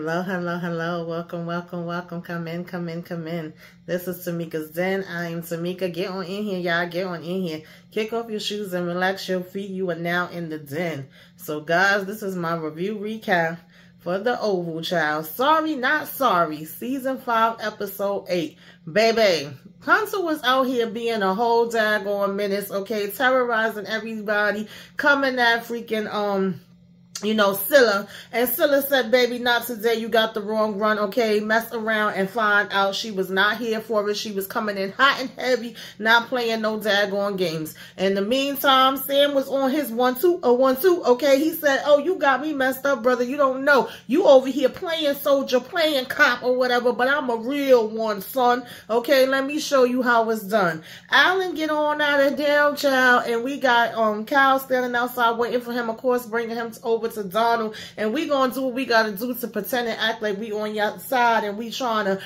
Hello, hello, hello. Welcome, welcome, welcome. Come in, come in, come in. This is Tamika's Den. I am Tamika. Get on in here, y'all. Get on in here. Kick off your shoes and relax your feet. You are now in the den. So, guys, this is my review recap for The Oval Child. Sorry, not sorry. Season 5, Episode 8. Baby, Hunter was out here being a whole daggone menace, okay? Terrorizing everybody. Coming at freaking, Scylla. And Scylla said, baby, not today. You got the wrong run, okay? Mess around and find out she was not here for it. She was coming in hot and heavy, not playing no daggone games. In the meantime, Sam was on his 1-2, okay? He said, oh, you got me messed up, brother. You don't know. You over here playing soldier, playing cop or whatever, but I'm a real one, son. Okay, let me show you how it's done. Alan get on out of down, child, and we got Kyle standing outside waiting for him, of course, bringing him over to Donald, and we gonna do what we gotta do to pretend and act like we on your side and we trying to,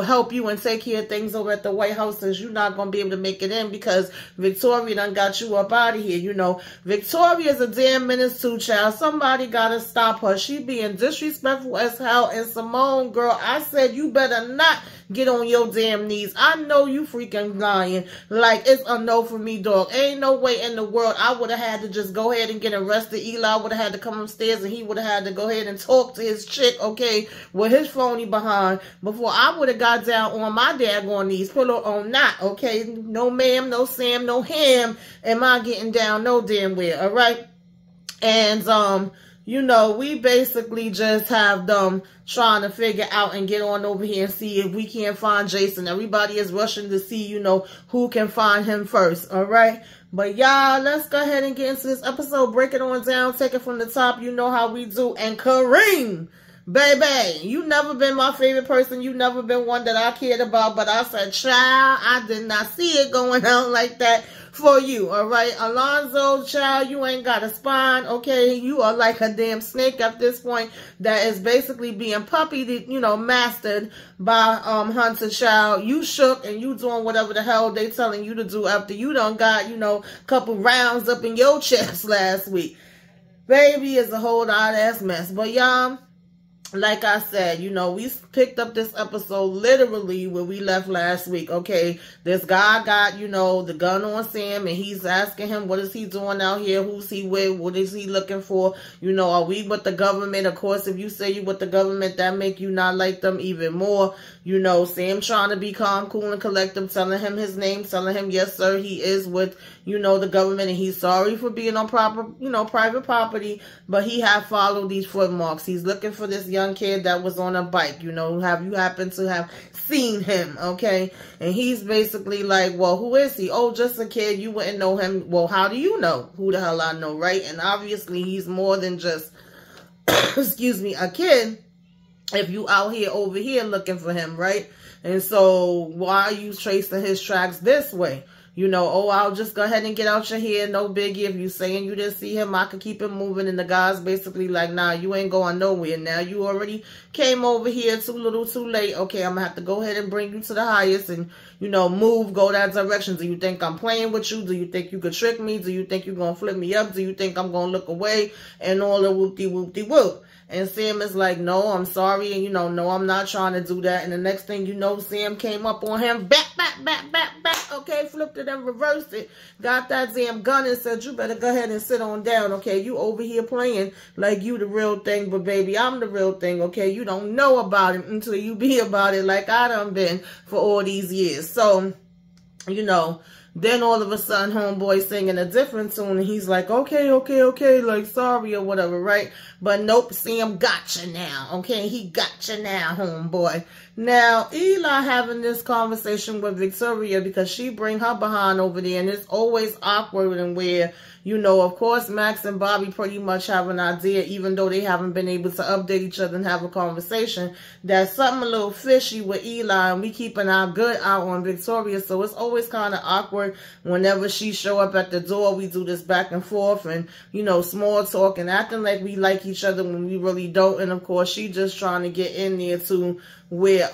help you and take care of things over at the White House, since you're not gonna be able to make it in because Victoria done got you up out of here. Victoria's a damn menace too, child. Somebody gotta stop her. She being disrespectful as hell. And Simone, girl, I said you better not get on your damn knees. I know you freaking lying. Like, it's a no for me, dog. Ain't no way in the world I would have had to just go ahead and get arrested. Eli would have had to come upstairs and he would have had to go ahead and talk to his chick, okay, with his phony behind before I would have got down on my daggone knees. Pillow on not, okay? No ma'am, no Sam, no ham. Am I getting down no damn where, all right? And, we basically just have them trying to figure out and get on over here and see if we can't find Jason. Everybody is rushing to see, who can find him first, all right? But y'all, let's go ahead and get into this episode. Break it on down, take it from the top. You know how we do. And Kareem, baby, you never been my favorite person. You never been one that I cared about. But I said, child, I did not see it going out like that for you, all right? Alonzo, child, you ain't got a spine, okay? You are like a damn snake at this point that is basically being mastered by Hunter, child. You shook and you doing whatever the hell they telling you to do after you done got, a couple rounds up in your chest last week. Baby, is a whole hot-ass mess. But y'all, like I said, we picked up this episode literally where we left last week, okay? This guy got, the gun on Sam, and he's asking him, what is he doing out here? Who's he with? What is he looking for? Are we with the government? Of course, if you say you with the government, that make you not like them even more. Sam trying to be calm, cool, and collective, telling him his name, telling him, yes, sir, he is with, the government, and he's sorry for being on private property, but he had followed these footmarks. He's looking for this young kid that was on a bike, have you happened to have seen him, okay? And he's basically like, well, who is he? Oh, just a kid, you wouldn't know him. Well, how do you know who the hell I know, right? And obviously he's more than just, excuse me, a kid, if you out here over here looking for him, right? And so why are you tracing his tracks this way? Oh, I'll just go ahead and get out your hair. No biggie. If you saying you didn't see him, I could keep it moving. And the guy's basically like, nah, you ain't going nowhere. Now you already came over here too little, too late. Okay, I'm going to have to go ahead and bring you to the highest and, move, go that direction. Do you think I'm playing with you? Do you think you could trick me? Do you think you're going to flip me up? Do you think I'm going to look away? And all the whoop-de-whoop-de-whoop. And Sam is like, no, I'm sorry. And, no, I'm not trying to do that. And the next thing you know, Sam came up on him. Back. Okay, flipped it and reversed it. Got that damn gun and said, you better go ahead and sit on down. Okay, you over here playing like you the real thing. But, baby, I'm the real thing. Okay, you don't know about it until you be about it like I done been for all these years. So, then all of a sudden, homeboy singing a different tune, and he's like, okay, like, sorry or whatever, right? But nope, Sam got you now, okay? He got you now, homeboy. Now, Eli having this conversation with Victoria because she bring her behind over there, and it's always awkward and where, of course, Max and Bobby pretty much have an idea, even though they haven't been able to update each other and have a conversation, that something a little fishy with Eli, and we keeping our good eye on Victoria, so it's always kind of awkward whenever she show up at the door. We do this back and forth and, small talk and acting like we like each other when we really don't, and of course, she just trying to get in there too, where,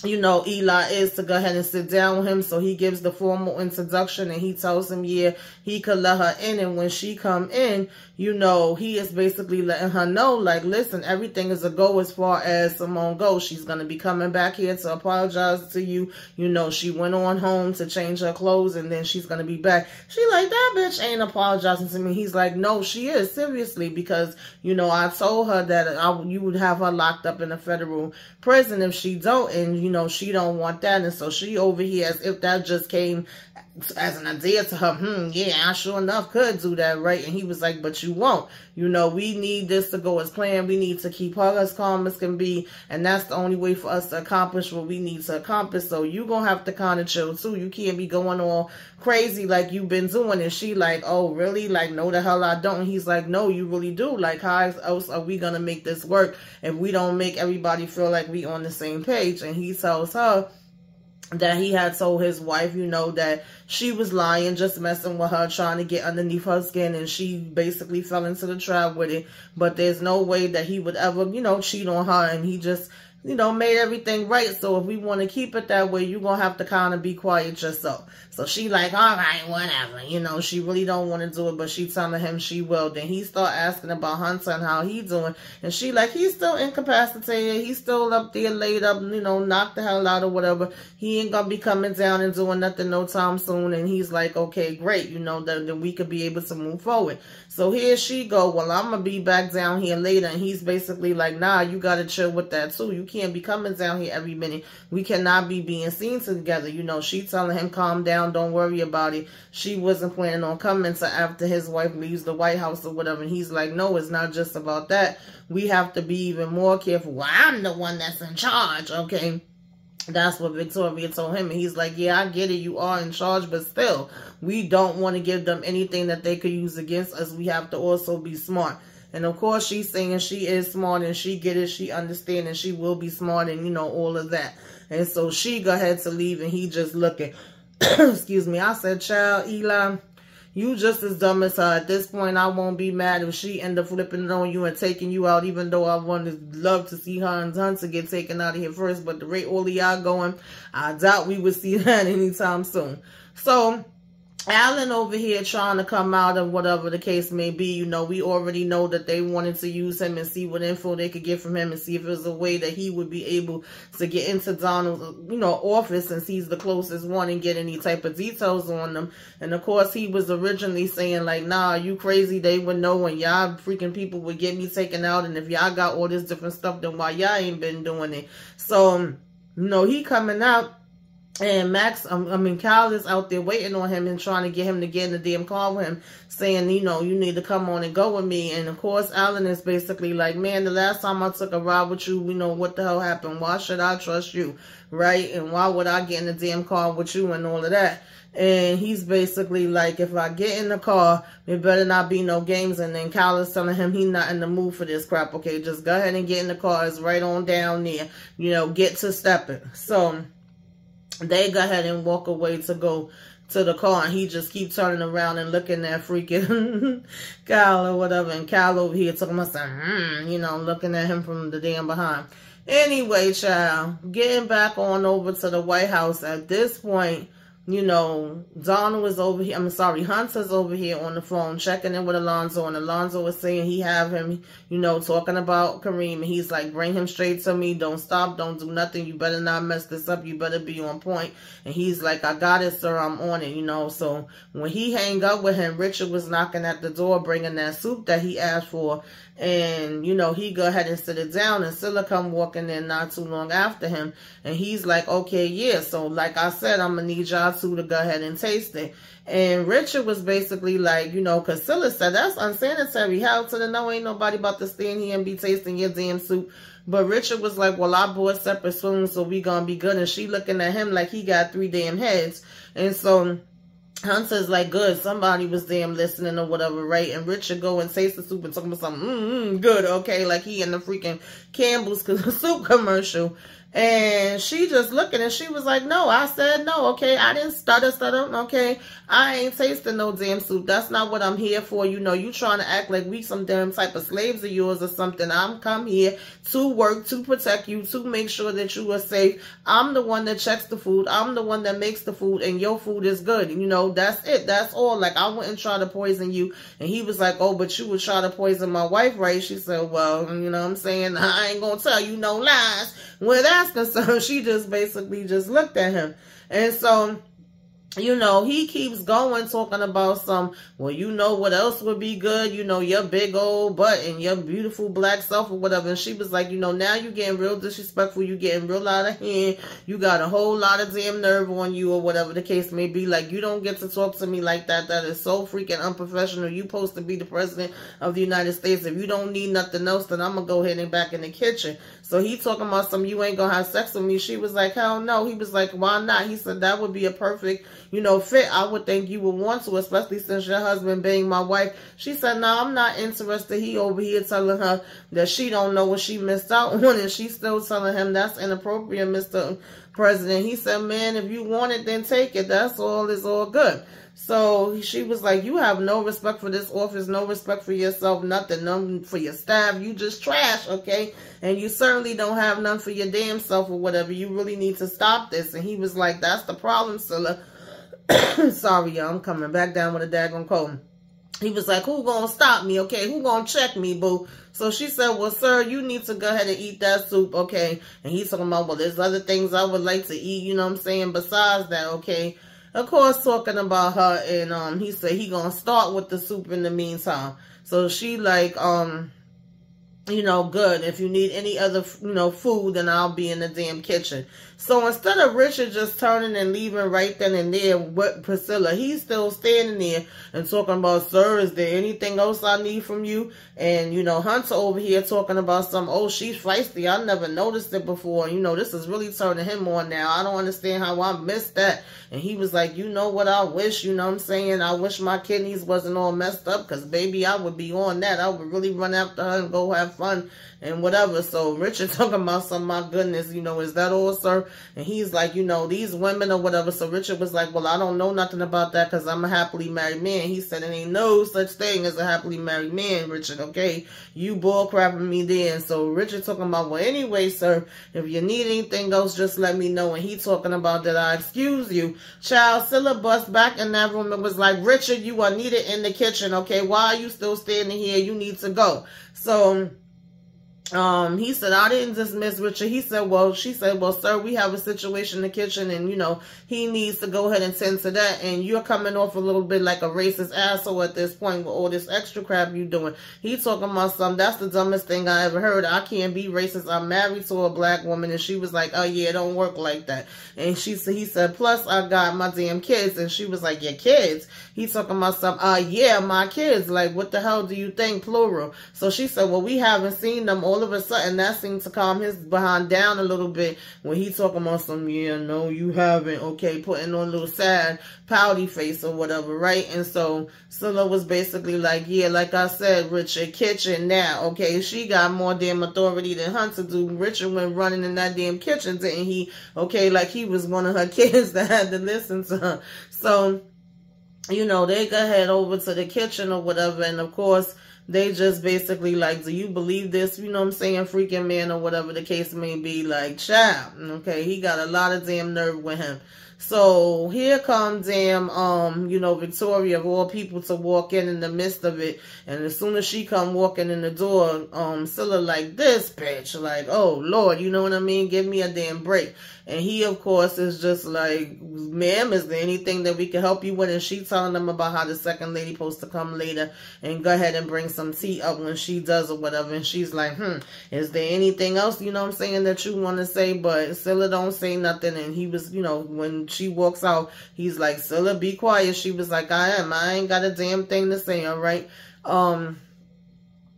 you know, Eli is to go ahead and sit down with him. So he gives the formal introduction and he tells him, yeah, he could let her in. And when she come in, you know, he is basically letting her know, like, listen, everything is a go as far as Simone goes. She's going to be coming back here to apologize to you. You know, she went on home to change her clothes and then she's going to be back. She like, that bitch ain't apologizing to me. He's like, no, she is, seriously, because, you know, I told her that you would have her locked up in a federal prison if she don't, and, you know, she don't want that. And so she over here, as if that just came as an idea to her, yeah, I sure enough could do that, right? And he was like, but you won't. You know, we need this to go as planned. We need to keep her as calm as can be, and that's the only way for us to accomplish what we need to accomplish. So you gonna have to kind of chill too. You can't be going all crazy like you've been doing. And she like, oh really? Like, no the hell I don't. And he's like, no, you really do. Like, how else are we gonna make this work if we don't make everybody feel like we on the same page? And he tells her that he had told his wife, you know, that she was lying, just messing with her, trying to get underneath her skin, and she basically fell into the trap with it. But there's no way that he would ever, you know, cheat on her, and he just, you know, made everything right. So if we want to keep it that way, you're going to have to kind of be quiet yourself. So she like, all right, whatever. You know, she really don't want to do it, but she telling him she will. Then he start asking about Hunter and how he doing. And she like, he's still incapacitated. He's still up there laid up, you know, knocked the hell out or whatever. He ain't going to be coming down and doing nothing no time soon. And he's like, okay, great. You know, then we could be able to move forward. So here she go, well, I'm going to be back down here later. And he's basically like, nah, you got to chill with that too. You can't be coming down here every minute. We cannot be being seen together. You know, she telling him, calm down, don't worry about it. She wasn't planning on coming to after his wife leaves the White House or whatever. And he's like, no, it's not just about that. We have to be even more careful. Well, I'm the one that's in charge, okay? That's what Victoria told him. And he's like, yeah, I get it. You are in charge, but still, we don't want to give them anything that they could use against us. We have to also be smart. And of course, she's saying she is smart and she get it, she understands, and she will be smart and, you know, all of that. And so she go ahead to leave and he just looking. Excuse me. I said, child, Eli, you just as dumb as her. At this point, I won't be mad if she end up flipping it on you and taking you out, even though I would love to see her and Hunter get taken out of here first. But the rate all of y'all going, I doubt we would see that anytime soon. So Alan over here trying to come out of whatever the case may be. You know, we already know that they wanted to use him and see what info they could get from him and see if there's a way that he would be able to get into Donald's, you know, office, since he's the closest one, and get any type of details on them. And of course, he was originally saying like, nah, you crazy. They would know, and y'all freaking people would get me taken out. And if y'all got all this different stuff, then why y'all ain't been doing it? So, you know, he coming out. And Kyle is out there waiting on him and trying to get him to get in the damn car with him, saying, you know, you need to come on and go with me. And of course, Alan is basically like, man, the last time I took a ride with you, you know, what the hell happened? Why should I trust you, right? And why would I get in the damn car with you and all of that? And he's basically like, if I get in the car, it better not be no games. And then Kyle is telling him he's not in the mood for this crap. Okay, just go ahead and get in the car. It's right on down there. You know, get to stepping. So they go ahead and walk away to go to the car, and he just keeps turning around and looking at freaking Kyle or whatever. And Kyle over here talking about something, you know, looking at him from the damn behind. Anyway, child, getting back on over to the White House at this point, you know, Donald is over here. Hunter's over here on the phone checking in with Alonzo, and Alonzo is saying he have him, you know, talking about Kareem, and he's like, bring him straight to me. Don't stop. Don't do nothing. You better not mess this up. You better be on point. And he's like, I got it, sir. I'm on it, you know. So when he hang up with him, Richard was knocking at the door, bringing that soup that he asked for. And, you know, he go ahead and sit it down, and Scylla come walking in not too long after him. And he's like, okay, yeah. So like I said, I'm going to need y'all two to go ahead and taste it. And Richard was basically like, you know, because Scylla said, that's unsanitary. Hell to the no, ain't nobody about to stand here and be tasting your damn soup. But Richard was like, well, I bought separate spoons, so we going to be good. And she looking at him like he got 3 damn heads. And so Hunter's like, good, somebody was damn listening or whatever, right? And Richard go and taste the soup and talking about something, good, okay, like he in the freaking Campbell's soup commercial. And she just looking and she was like, no, I said no, okay? I didn't stutter, okay? I ain't tasting no damn soup. That's not what I'm here for. You know, you trying to act like we some damn type of slaves of yours or something. I'm come here to work, to protect you, to make sure that you are safe. I'm the one that checks the food. I'm the one that makes the food, and your food is good. You know, that's it. That's all. Like, I wouldn't try to poison you. And he was like, oh, but you would try to poison my wife, right? She said, well, you know what I'm saying? I ain't gonna tell you no lies. Where that's concerned, she just basically just looked at him. And so, you know, he keeps going talking about some, well, you know what else would be good? You know, your big old butt and your beautiful black self or whatever. And she was like, you know, now you getting real disrespectful. You getting real out of hand. You got a whole lot of damn nerve on you or whatever the case may be. Like, you don't get to talk to me like that. That is so freaking unprofessional. You supposed to be the president of the United States. If you don't need nothing else, then I'm going to go ahead and back in the kitchen. So he talking about some, you ain't going to have sex with me. She was like, hell no. He was like, why not? He said, that would be a perfect, you know, fit. I would think you would want to, especially since your husband being my wife. She said, no, I'm not interested. He over here telling her that she don't know what she missed out on, and she's still telling him that's inappropriate, Mr. President. He said, man, if you want it, then take it. That's all. It's all good. So she was like, you have no respect for this office, no respect for yourself, nothing, none for your staff. You just trash, okay? And you certainly don't have none for your damn self or whatever. You really need to stop this. And he was like, that's the problem, Scylla. Sorry, y'all, I'm coming back down with a daggone cold. He was like, who gonna stop me, okay? Who gonna check me, boo? So she said, well, sir, you need to go ahead and eat that soup, okay? And he's talking about, well, there's other things I would like to eat, you know what I'm saying, besides that, okay? Of course, talking about her, and he said he gonna start with the soup in the meantime. So she like, you know, good. If you need any other, you know, food, then I'll be in the damn kitchen. So instead of Richard just turning and leaving right then and there with Priscilla, he's still standing there and talking about, sir, is there anything else I need from you? And, you know, Hunter over here talking about some, oh, she's feisty. I never noticed it before. You know, this is really turning him on now. I don't understand how I missed that. And he was like, you know what I wish, you know what I'm saying? I wish my kidneys wasn't all messed up, because, baby, I would be on that. I would really run after her and go have fun and whatever. So Richard talking about some, my goodness, you know, is that all, sir? And he's like, you know, these women or whatever. So Richard was like, well, I don't know nothing about that, because I'm a happily married man. He said, it ain't no such thing as a happily married man, Richard, okay? You bull crapping me then. So Richard talking about, well, anyway, sir, if you need anything else, just let me know. And he talking about that I excuse you. Child, Scylla bust back in that room and was like, Richard, you are needed in the kitchen, okay? Why are you still standing here? You need to go. So he said, I didn't dismiss Richard. He said, well, she said, well, sir, we have a situation in the kitchen, and, you know, he needs to go ahead and tend to that. And you're coming off a little bit like a racist asshole at this point with all this extra crap you doing. He talking about something, that's the dumbest thing I ever heard. I can't be racist. I'm married to a black woman. And she was like, oh, yeah, it don't work like that. And he said, plus I got my damn kids. And she was like, your kids? He talking about something, yeah, my kids. Like, what the hell do you think, plural? So she said, well, we haven't seen them. All of a sudden, that seemed to calm his behind down a little bit when he talking about some, yeah, no, you haven't, okay, putting on a little sad, pouty face or whatever, right? And so Scylla was basically like, yeah, like I said, Richard, kitchen now, okay? She got more damn authority than Hunter do. Richard went running in that damn kitchen, didn't he? Okay, like he was one of her kids that had to listen to her. So, you know, they go head over to the kitchen or whatever, and of course, they just basically like, do you believe this? You know what I'm saying? Freaking man or whatever the case may be. Like, child. Okay, he got a lot of damn nerve with him. So here comes damn, you know, Victoria of all people to walk in the midst of it. And as soon as she come walking in the door, Scylla like, this bitch. Like, oh, Lord, you know what I mean? Give me a damn break. And he, of course, is just like, ma'am, is there anything that we can help you with? And she telling them about how the second lady supposed to come later and go ahead and bring some tea up when she does or whatever. And she's like, is there anything else, you know what I'm saying, that you want to say? But Scylla don't say nothing. And he was, you know, when she walks out, he's like, Scylla, be quiet. She was like, I ain't got a damn thing to say, all right?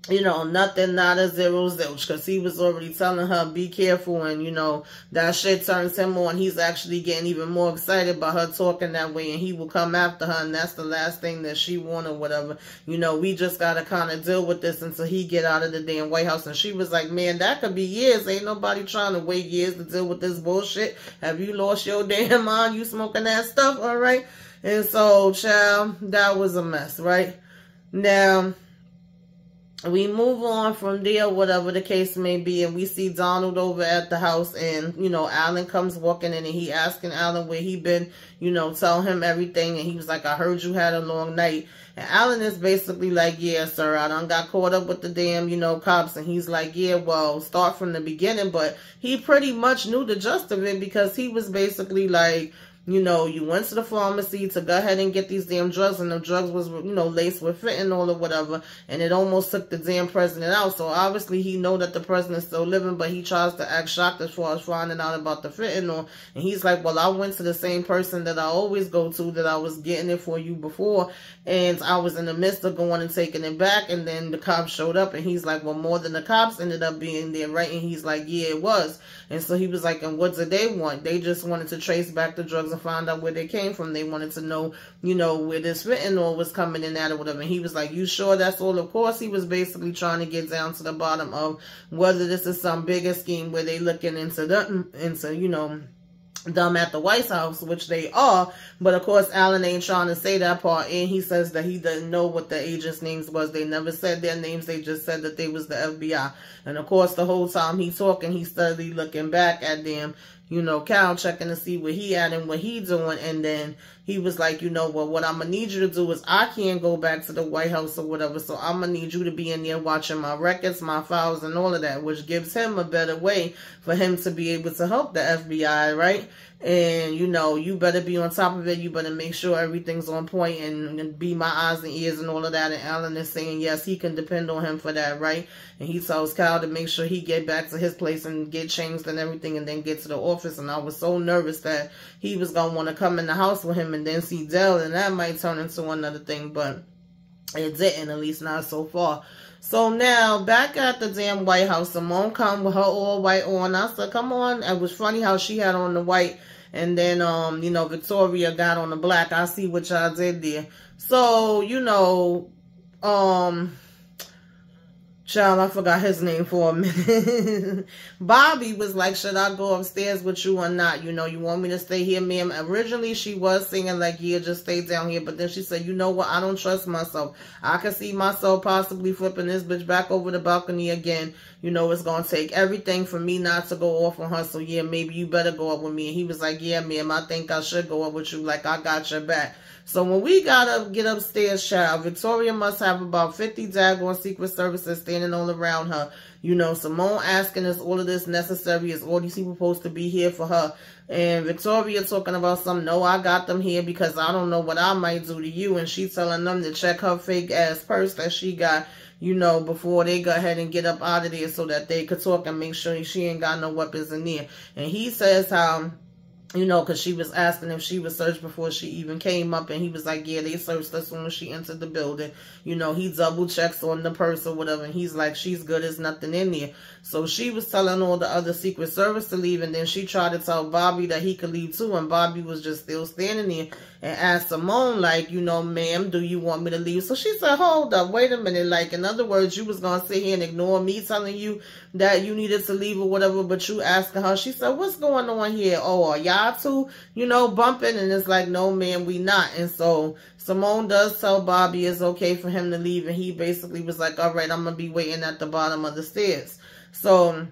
you know, nothing, not a zero, zilch, because he was already telling her, be careful, and, you know, that shit turns him on. He's actually getting even more excited by her talking that way, and he will come after her, and that's the last thing that she want or whatever. You know, we just got to kind of deal with this until he get out of the damn White House. And she was like, man, that could be years. Ain't nobody trying to wait years to deal with this bullshit. Have you lost your damn mind? You smoking that stuff, all right? And so, child, that was a mess, right? Now, we move on from there, whatever the case may be, and we see Donald over at the house, and, you know, Alan comes walking in, and he asking Alan where he been, you know, tell him everything, and he was like, I heard you had a long night. And Alan is basically like, yeah, sir, I done got caught up with the damn, you know, cops. And he's like, yeah, well, start from the beginning. But he pretty much knew the gist of it, because he was basically like, you know, you went to the pharmacy to go ahead and get these damn drugs, and the drugs was, you know, laced with fentanyl or whatever, and it almost took the damn president out. So obviously he know that the president's still living, but he tries to act shocked as far as finding out about the fentanyl. And he's like, well, I went to the same person that I always go to, that I was getting it for you before, and I was in the midst of going and taking it back, and then the cops showed up. And he's like, well, more than the cops ended up being there, right? And he's like, yeah, it was. And so he was like, and what did they want? They just wanted to trace back the drugs and find out where they came from. They wanted to know, you know, where this fentanyl was coming in at or whatever. And he was like, you sure that's all? Of course, he was basically trying to get down to the bottom of whether this is some bigger scheme where they looking into, you know, them at the White House, which they are. But of course, Alan ain't trying to say that part, and he says that he doesn't know what the agents' names was. They never said their names. They just said that they was the FBI. And of course, the whole time he talking, he steadily looking back at them, you know, Cal, checking to see where he at and what he doing. And then he was like, you know, well, what I'm going to need you to do is, I can't go back to the White House or whatever, so I'm going to need you to be in there watching my records, my files, and all of that, which gives him a better way for him to be able to help the FBI, right? And, you know, you better be on top of it. You better make sure everything's on point and be my eyes and ears and all of that. And Alan is saying, yes, he can depend on him for that, right? And he tells Kyle to make sure he get back to his place and get changed and everything, and then get to the office. And I was so nervous that he was going to want to come in the house with him and then see Dell, and that might turn into another thing, but it didn't, at least not so far. So now, back at the damn White House, Simone come with her all white on. I said, come on. It was funny how she had on the white, and then, you know, Victoria got on the black. I see what y'all did there. So, you know, child, I forgot his name for a minute. Bobby was like, should I go upstairs with you or not? You know, you want me to stay here, ma'am? Originally, she was singing like, yeah, just stay down here. But then she said, you know what? I don't trust myself. I can see myself possibly flipping this bitch back over the balcony again. You know, it's going to take everything for me not to go off on her. So, yeah, maybe you better go up with me. And he was like, yeah, ma'am, I think I should go up with you. Like, I got your back. So when we gotta get upstairs, child, Victoria must have about 50 daggone Secret Services standing all around her. You know, Simone asking, is all of this necessary? Is all these people supposed to be here for her? And Victoria talking about some, no, I got them here because I don't know what I might do to you. And she telling them to check her fake ass purse that she got, you know, before they go ahead and get up out of there so that they could talk and make sure she ain't got no weapons in there. And he says how, you know, because she was asking if she was searched before she even came up. And he was like, yeah, they searched as soon as she entered the building. You know, he double checks on the purse or whatever. And he's like, she's good. There's nothing in there. So she was telling all the other Secret Service to leave. And then she tried to tell Bobby that he could leave too. And Bobby was just still standing there and asked Simone, like, you know, ma'am, do you want me to leave? So she said, hold up, wait a minute. Like, in other words, you was going to sit here and ignore me telling you that you needed to leave or whatever, but you asking her. She said, what's going on here? Oh, are y'all two, you know, bumping? And it's like, no, ma'am, we not. And so Simone does tell Bobby it's okay for him to leave. And he basically was like, all right, I'm going to be waiting at the bottom of the stairs. So,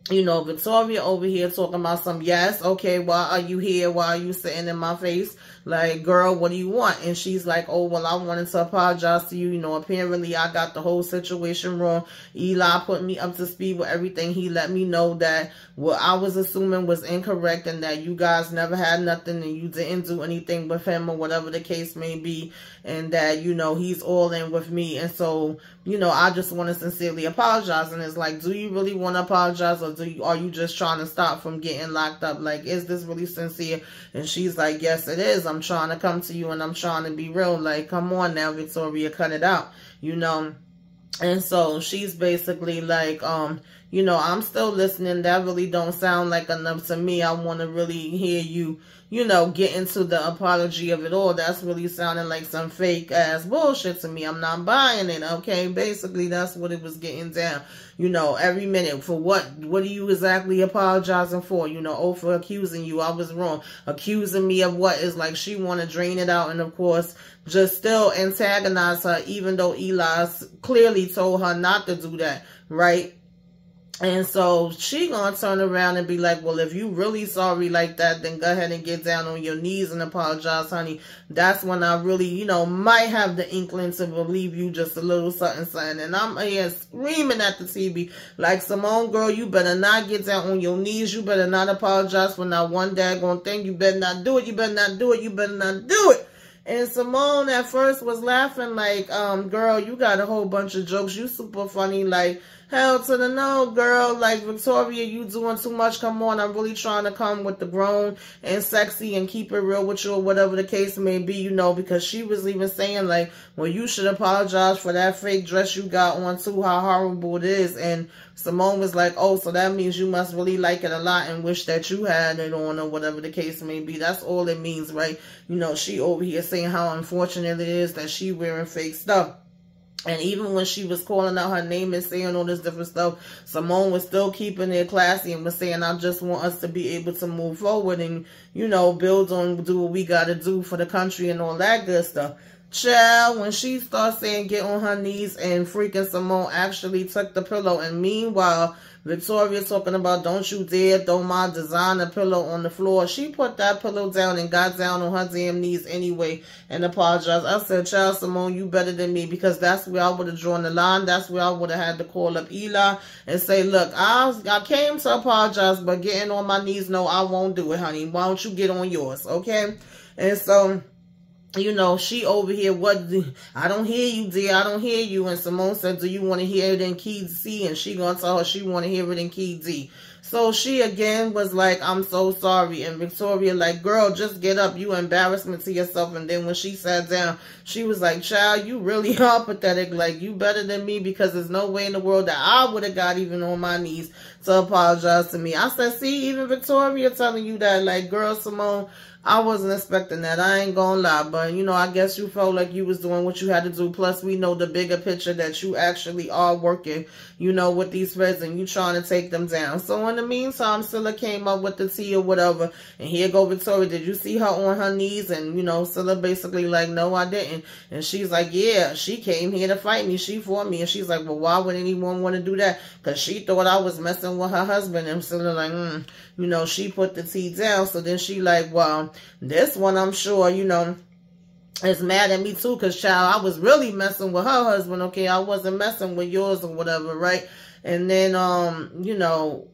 you know, Victoria over here talking about some, yes, okay, why are you here? Why are you sitting in my face? Like, girl, what do you want? And she's like, oh, well, I wanted to apologize to you. You know, apparently I got the whole situation wrong. Eli put me up to speed with everything. He let me know that what I was assuming was incorrect and that you guys never had nothing and you didn't do anything with him or whatever the case may be. And that, you know, he's all in with me. And so, you know, I just want to sincerely apologize. And it's like, do you really want to apologize, or are you just trying to stop from getting locked up? Like, is this really sincere? And she's like, yes, it is. I'm trying to come to you and I'm trying to be real. Like, come on now, Victoria, cut it out, you know. And so she's basically like, you know, I'm still listening. That really don't sound like enough to me. I want to really hear you, you know, get into the apology of it all. That's really sounding like some fake ass bullshit to me. I'm not buying it, okay? Basically, that's what it was getting down. You know, every minute. For what? What are you exactly apologizing for? You know, oh, for accusing you. I was wrong. Accusing me of what? Is like she want to drain it out. And, of course, just still antagonize her, even though Eli clearly told her not to do that, right? And so she gonna turn around and be like, well, if you really sorry like that, then go ahead and get down on your knees and apologize, honey. That's when I really, you know, might have the inkling to believe you just a little something, something. And I'm here screaming at the TV like, Simone, girl, you better not get down on your knees. You better not apologize for not one daggone thing. You better not do it. You better not do it. You better not do it. And Simone at first was laughing like, girl, you got a whole bunch of jokes. You super funny. Like, hell to the no, girl. Like, Victoria, you doing too much. Come on. I'm really trying to come with the grown and sexy and keep it real with you or whatever the case may be, you know, because she was even saying like, well, you should apologize for that fake dress you got on too, how horrible it is. And Simone was like, oh, so that means you must really like it a lot and wish that you had it on or whatever the case may be. That's all it means, right? You know, she over here saying how unfortunate it is that she wearing fake stuff. And even when she was calling out her name and saying all this different stuff, Simone was still keeping it classy and was saying, I just want us to be able to move forward and, you know, build on, do what we got to do for the country and all that good stuff. Child, when she starts saying get on her knees and freaking Simone actually took the pillow. And meanwhile, Victoria talking about don't you dare throw my designer pillow on the floor. She put that pillow down and got down on her damn knees anyway and apologized. I said, child, Simone, you better than me, because that's where I would have drawn the line. That's where I would have had to call up Eli and say, look, I came to apologize, but getting on my knees, no, I won't do it, honey. Why don't you get on yours, okay? And so, you know, she over here, I don't hear you, dear. I don't hear you. And Simone said, do you want to hear it in key C? And she gonna tell her she want to hear it in key D. So she again was like, I'm so sorry. And Victoria like, girl, just get up. You embarrassment to yourself. And then when she sat down, she was like, child, you really are pathetic. Like, you better than me, because there's no way in the world that I would have got even on my knees to apologize to me. I said, see, even Victoria telling you that. Like, girl, Simone, I wasn't expecting that. I ain't gonna lie. But, you know, I guess you felt like you was doing what you had to do. Plus, we know the bigger picture that you actually are working, you know, with these feds and you trying to take them down. So, in the meantime, Scylla came up with the tea or whatever. And here go Victoria. Did you see her on her knees? And, you know, Scylla basically like, no, I didn't. And she's like, yeah, she came here to fight me. She fought me. And she's like, well, why would anyone want to do that? Because she thought I was messing with her husband. And Scylla like, you know, she put the tea down. So then she like, well, this one, I'm sure, you know, is mad at me too, because, child, I was really messing with her husband, okay? I wasn't messing with yours or whatever, right? And then, you know,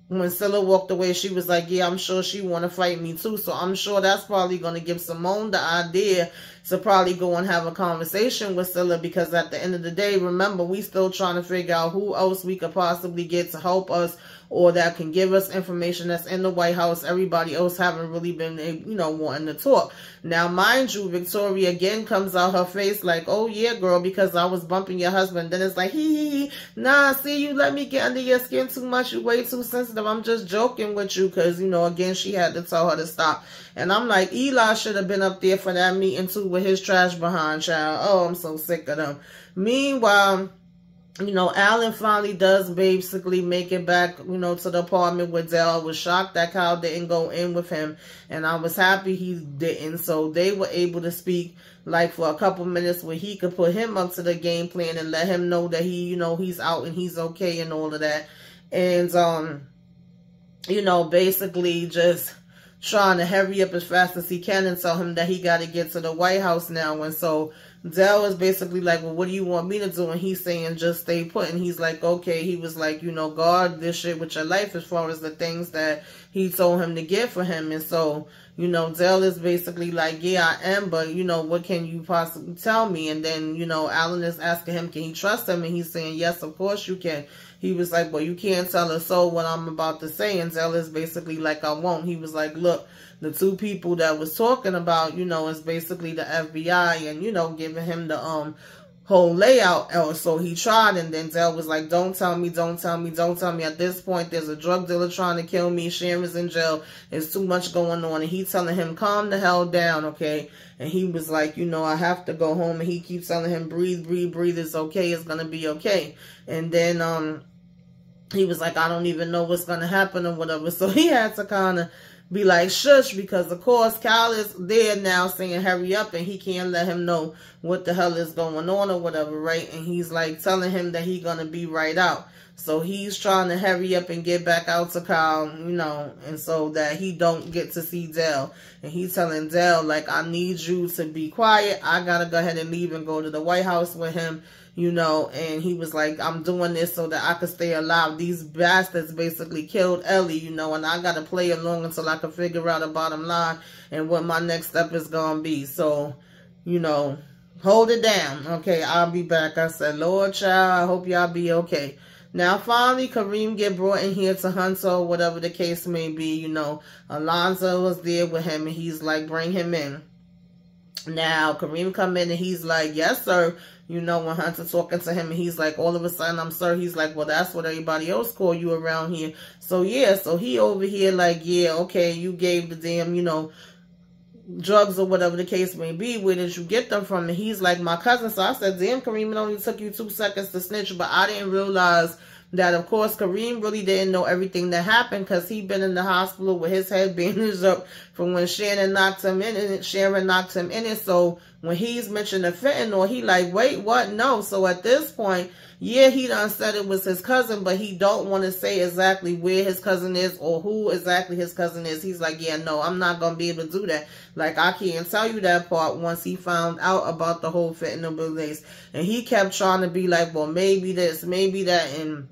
when Scylla walked away, she was like, yeah, I'm sure she want to fight me too. So I'm sure that's probably going to give Simone the idea to probably go and have a conversation with Scylla, because at the end of the day, remember, we still trying to figure out who else we could possibly get to help us or that can give us information that's in the White House. Everybody else haven't really been, you know, wanting to talk. Now, mind you, Victoria again comes out her face like, oh, yeah, girl, because I was bumping your husband. Then it's like, hee. Nah, see, you let me get under your skin too much. You're way too sensitive. I'm just joking with you, because, you know, again, she had to tell her to stop. And I'm like, Eli should have been up there for that meeting, too, with his trash behind, child. Oh, I'm so sick of them. Meanwhile, you know, Alan finally does basically make it back, you know, to the apartment with Dell. I was shocked that Kyle didn't go in with him, and I was happy he didn't. So they were able to speak, like, for a couple minutes where he could put him up to the game plan and let him know that he, you know, he's out and he's okay and all of that. And, you know, basically just trying to hurry up as fast as he can and tell him that he got to get to the White House now. And so Dell is basically like, well, what do you want me to do? And he's saying, just stay put. And he's like, okay. He was like, you know, guard this shit with your life as far as the things that he told him to get for him. And so, you know, Dell is basically like, yeah, I am, but, you know, what can you possibly tell me? And then, you know, Alan is asking him, can he trust him? And he's saying, yes, of course you can. He was like, well, you can't tell a soul what I'm about to say. And Dell is basically like, I won't. He was like, look, the two people that was talking about, you know, is basically the FBI and, you know, giving him the, whole layout. So he tried, and then Dell was like, don't tell me, don't tell me, don't tell me. At this point, there's a drug dealer trying to kill me. Sharon's in jail. There's too much going on. And he telling him, calm the hell down, okay? And he was like, you know, I have to go home. And he keeps telling him, breathe, breathe, breathe. It's okay. It's going to be okay. And then he was like, I don't even know what's going to happen or whatever. So he had to kind of be like, shush, because of course Cal is there now saying hurry up, and he can't let him know what the hell is going on or whatever, right? And he's like telling him that he's gonna be right out. So he's trying to hurry up and get back out to Cal, you know, and so that he don't get to see Dell. And he's telling Dell, like, I need you to be quiet. I gotta go ahead and leave and go to the White House with him, you know. And he was like, I'm doing this so that I could stay alive. These bastards basically killed Ellie, you know, and I got to play along until I can figure out a bottom line and what my next step is going to be. So, you know, hold it down. Okay, I'll be back. I said, Lord, child, I hope y'all be okay. Now, finally, Kareem get brought in here to Hunter, or whatever the case may be, you know. Alonzo was there with him, and he's like, bring him in. Now, Kareem come in, and he's like, yes, sir. You know, when Hunter talking to him, and he's like, all of a sudden, I'm sir. He's like, well, that's what everybody else call you around here. So, yeah, so he over here like, yeah, okay, you gave the damn, you know, drugs or whatever the case may be. Where did you get them from? And he's like, my cousin. So I said, damn, Kareem, it only took you 2 seconds to snitch. But I didn't realize that, of course, Kareem really didn't know everything that happened, because he'd been in the hospital with his head bandaged up from when Sharon knocked him in it. So when he's mentioned the fentanyl, he like, wait, what? No. So at this point, yeah, he done said it was his cousin, but he don't want to say exactly where his cousin is or who exactly his cousin is. He's like, yeah, no, I'm not going to be able to do that. Like, I can't tell you that part once he found out about the whole fentanyl business. And he kept trying to be like, well, maybe this, maybe that, and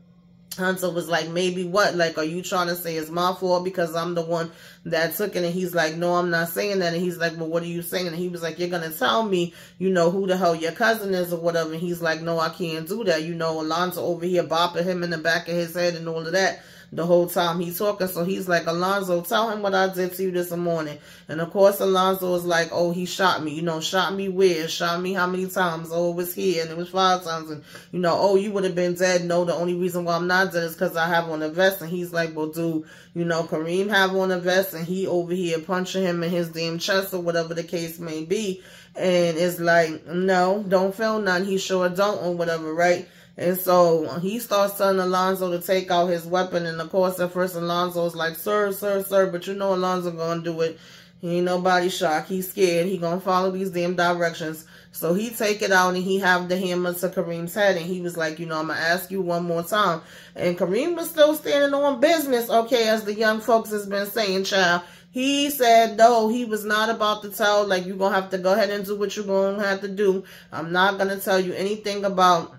Hunter was like, maybe what? Like, are you trying to say it's my fault because I'm the one that took it? And he's like, no, I'm not saying that. And he's like, well, what are you saying? And he was like, you're going to tell me, you know, who the hell your cousin is or whatever. And he's like, no, I can't do that. You know, Alonzo over here bopping him in the back of his head and all of that the whole time he's talking. So he's like, Alonzo, tell him what I did to you this morning. And of course, Alonzo was like, oh, he shot me. You know, shot me where? Shot me how many times? Oh, it was here, and it was 5 times. And, you know, oh, you would have been dead. No, the only reason why I'm not dead is because I have on a vest. And he's like, well, dude, you know, Kareem have on a vest, and he over here punching him in his damn chest or whatever the case may be. And it's like, no, don't feel nothing. He sure don't or whatever, right? And so he starts telling Alonzo to take out his weapon. And of course, at first, Alonzo's like, sir, sir, sir. But you know Alonzo gonna do it. He ain't nobody shocked. He's scared. He gonna follow these damn directions. So he take it out, and he have the hammer to Kareem's head. And he was like, you know, I'm gonna ask you one more time. And Kareem was still standing on business, okay, as the young folks has been saying, child. He said, no, he was not about to tell, like, you're gonna have to go ahead and do what you're gonna have to do. I'm not gonna tell you anything about,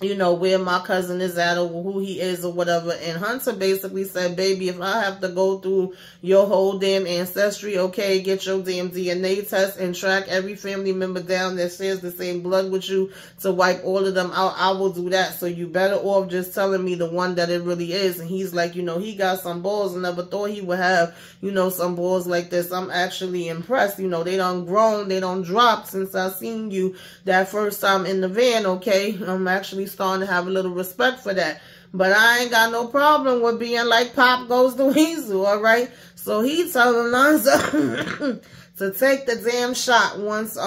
you know, where my cousin is at or who he is or whatever. And Hunter basically said, baby, if I have to go through your whole damn ancestry, okay, get your damn DNA test and track every family member down that shares the same blood with you to wipe all of them out, I will do that. So you better off just telling me the one that it really is. And he's like, you know, he got some balls. I never thought he would have, you know, some balls like this. I'm actually impressed. You know, they done grown, they done dropped since I seen you that first time in the van, okay? I'm actually starting to have a little respect for that. But I ain't got no problem with being like Pop Goes the Weasel, all right? So he telling Alonzo to take the damn shot once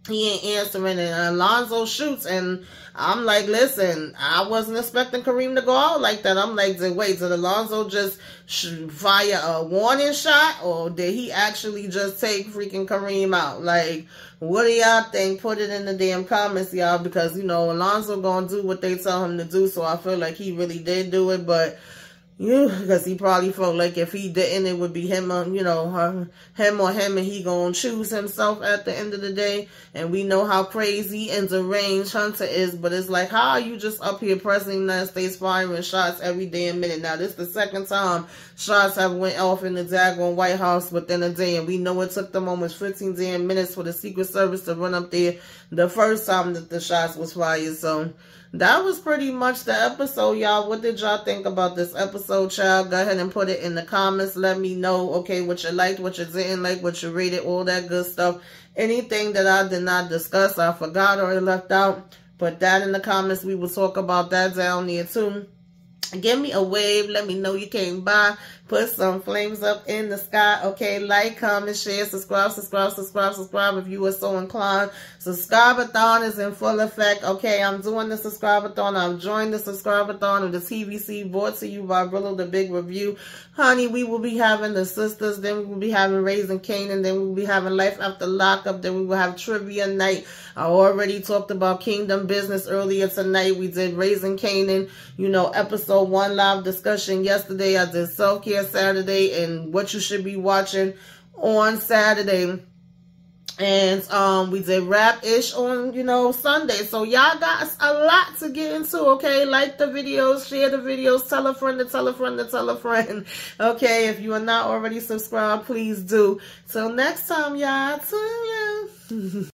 he ain't answering, and Alonzo shoots. And I'm like, listen, I wasn't expecting Kareem to go out like that. I'm like, wait, did Alonzo just fire a warning shot, or did he actually just take freaking Kareem out? Like, what do y'all think? Put it in the damn comments, y'all, because, you know, Alonzo gonna do what they tell him to do. So I feel like he really did do it, but because he probably felt like if he didn't, it would be him, you know, him or him, and he gonna choose himself at the end of the day. And we know how crazy and deranged Hunter is, but it's like, how are you just up here president of the United States firing shots every damn minute? Now, this is the second time shots have went off in the daggone White House within a day, and we know it took them almost 15 damn minutes for the Secret Service to run up there the first time that the shots was fired. So that was pretty much the episode, y'all. What did y'all think about this episode, child? Go ahead and put it in the comments. Let me know, okay, what you liked, what you didn't like, what you rated, all that good stuff. Anything that I did not discuss, I forgot or left out, put that in the comments. We will talk about that down there too. Give me a wave. Let me know you came by. Put some flames up in the sky. Okay, like, comment, share, subscribe if you are so inclined. Subscribe-a-thon is in full effect. Okay, I'm doing the subscribe-a-thon. I've joined the subscribe-a-thon of the TVC, brought to you by Brillo the Big Review. Honey, we will be having the sisters. Then we will be having Raising Canaan. Then we will be having Life After Lockup. Then we will have Trivia Night. I already talked about Kingdom Business earlier tonight. We did Raising Canaan, you know, episode 1 live discussion yesterday. I did Self-Care Saturday and what you should be watching on Saturday. And we did rap-ish on, you know, Sunday. So y'all got a lot to get into, okay? Like the videos, share the videos, tell a friend to tell a friend to tell a friend. Okay, if you are not already subscribed, please do. Till next time, y'all. See ya.